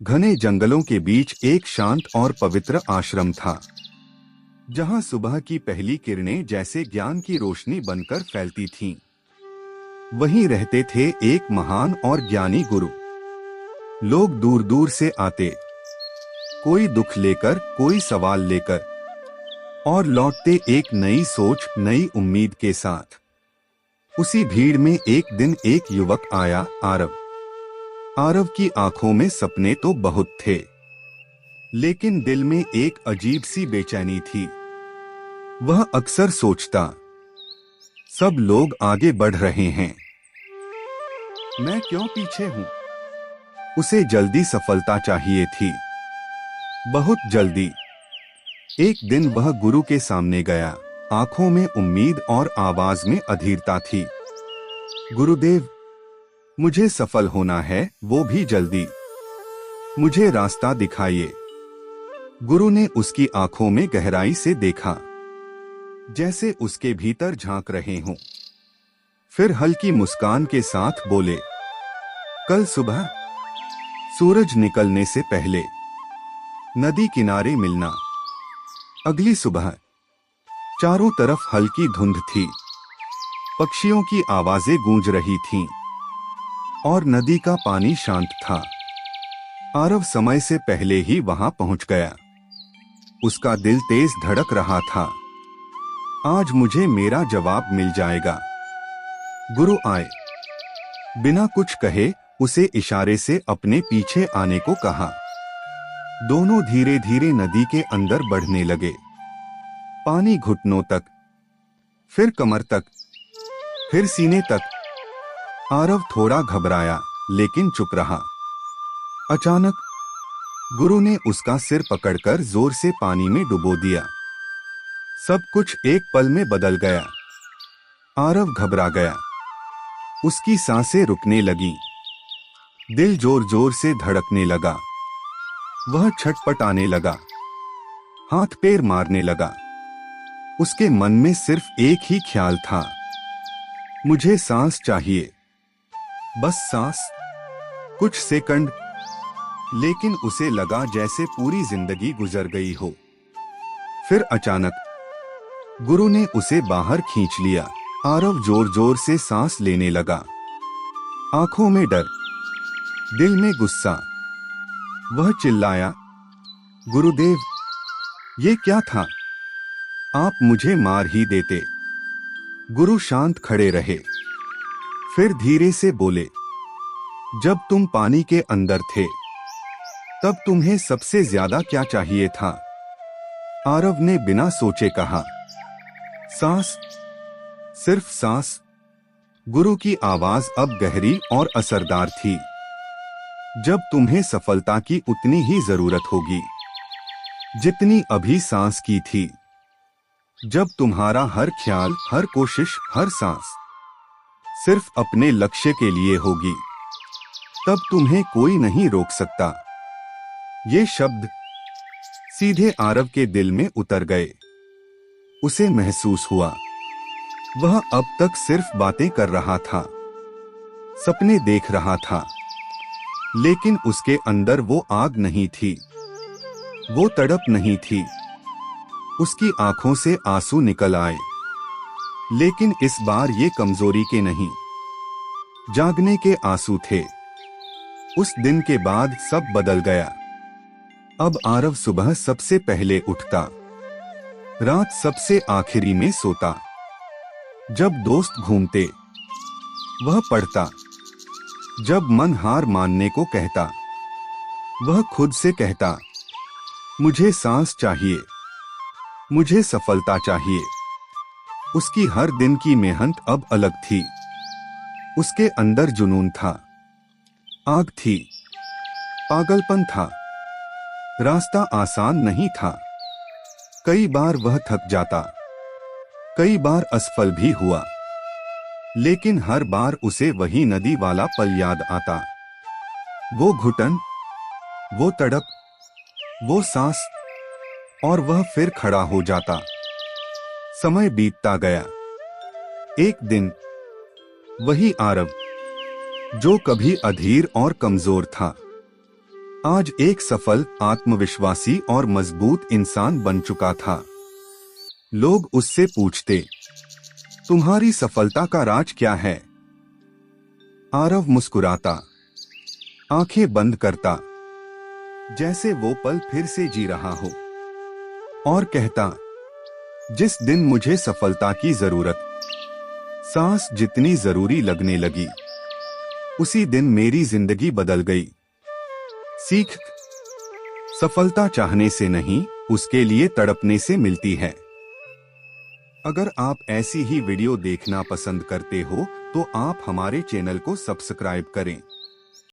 घने जंगलों के बीच एक शांत और पवित्र आश्रम था, जहां सुबह की पहली किरणें जैसे ज्ञान की रोशनी बनकर फैलती थीं। वहीं रहते थे एक महान और ज्ञानी गुरु। लोग दूर दूर से आते, कोई दुख लेकर, कोई सवाल लेकर, और लौटते एक नई सोच, नई उम्मीद के साथ। उसी भीड़ में एक दिन एक युवक आया, आरव। आरव की आंखों में सपने तो बहुत थे, लेकिन दिल में एक अजीब सी बेचैनी थी। वह अक्सर सोचता, सब लोग आगे बढ़ रहे हैं, मैं क्यों पीछे हूं? उसे जल्दी सफलता चाहिए थी, बहुत जल्दी। एक दिन वह गुरु के सामने गया, आंखों में उम्मीद और आवाज में अधीरता थी। गुरुदेव, मुझे सफल होना है, वो भी जल्दी। मुझे रास्ता दिखाइए। गुरु ने उसकी आंखों में गहराई से देखा, जैसे उसके भीतर झांक रहे हों। फिर हल्की मुस्कान के साथ बोले, कल सुबह सूरज निकलने से पहले नदी किनारे मिलना। अगली सुबह चारों तरफ हल्की धुंध थी, पक्षियों की आवाजें गूंज रही थीं, और नदी का पानी शांत था। आरव समय से पहले ही वहां पहुंच गया। उसका दिल तेज धड़क रहा था, आज मुझे मेरा जवाब मिल जाएगा। गुरु आए, बिना कुछ कहे उसे इशारे से अपने पीछे आने को कहा। दोनों धीरे धीरे नदी के अंदर बढ़ने लगे। पानी घुटनों तक, फिर कमर तक, फिर सीने तक। आरव थोड़ा घबराया, लेकिन चुप रहा। अचानक गुरु ने उसका सिर पकड़कर जोर से पानी में डुबो दिया। सब कुछ एक पल में बदल गया। आरव घबरा गया, उसकी सांसें रुकने लगीं, दिल जोर जोर से धड़कने लगा। वह छटपटाने लगा, हाथ पैर मारने लगा। उसके मन में सिर्फ एक ही ख्याल था, मुझे सांस चाहिए, बस सांस। कुछ सेकंड, लेकिन उसे लगा जैसे पूरी जिंदगी गुजर गई हो। फिर अचानक गुरु ने उसे बाहर खींच लिया। आरव जोर जोर से सांस लेने लगा, आंखों में डर, दिल में गुस्सा। वह चिल्लाया, गुरुदेव, ये क्या था? आप मुझे मार ही देते। गुरु शांत खड़े रहे, फिर धीरे से बोले, जब तुम पानी के अंदर थे, तब तुम्हें सबसे ज्यादा क्या चाहिए था? आरव ने बिना सोचे कहा, सांस, सिर्फ सांस। गुरु की आवाज अब गहरी और असरदार थी। जब तुम्हें सफलता की उतनी ही जरूरत होगी, जितनी अभी सांस की थी। जब तुम्हारा हर ख्याल, हर कोशिश, हर सांस सिर्फ अपने लक्ष्य के लिए होगी, तब तुम्हें कोई नहीं रोक सकता। ये शब्द सीधे आरव के दिल में उतर गए। उसे महसूस हुआ, वह अब तक सिर्फ बातें कर रहा था, सपने देख रहा था, लेकिन उसके अंदर वो आग नहीं थी, वो तड़प नहीं थी। उसकी आंखों से आंसू निकल आए, लेकिन इस बार ये कमजोरी के नहीं, जागने के आंसू थे। उस दिन के बाद सब बदल गया। अब आरव सुबह सबसे पहले उठता, रात सबसे आखिरी में सोता। जब दोस्त घूमते, वह पढ़ता। जब मन हार मानने को कहता, वह खुद से कहता, मुझे सांस चाहिए, मुझे सफलता चाहिए। उसकी हर दिन की मेहनत अब अलग थी। उसके अंदर जुनून था, आग थी, पागलपन था। रास्ता आसान नहीं था। कई बार वह थक जाता, कई बार असफल भी हुआ, लेकिन हर बार उसे वही नदी वाला पल याद आता। वो घुटन, वो तड़प, वो सांस, और वह फिर खड़ा हो जाता। समय बीतता गया। एक दिन वही आरव, जो कभी अधीर और कमजोर था, आज एक सफल, आत्मविश्वासी और मजबूत इंसान बन चुका था। लोग उससे पूछते, तुम्हारी सफलता का राज क्या है? आरव मुस्कुराता, आंखें बंद करता, जैसे वो पल फिर से जी रहा हो, और कहता, जिस दिन मुझे सफलता की जरूरत सांस जितनी जरूरी लगने लगी, उसी दिन मेरी जिंदगी बदल गई। सीख, सफलता चाहने से नहीं, उसके लिए तड़पने से मिलती है। अगर आप ऐसी ही वीडियो देखना पसंद करते हो तो आप हमारे चैनल को सब्सक्राइब करें।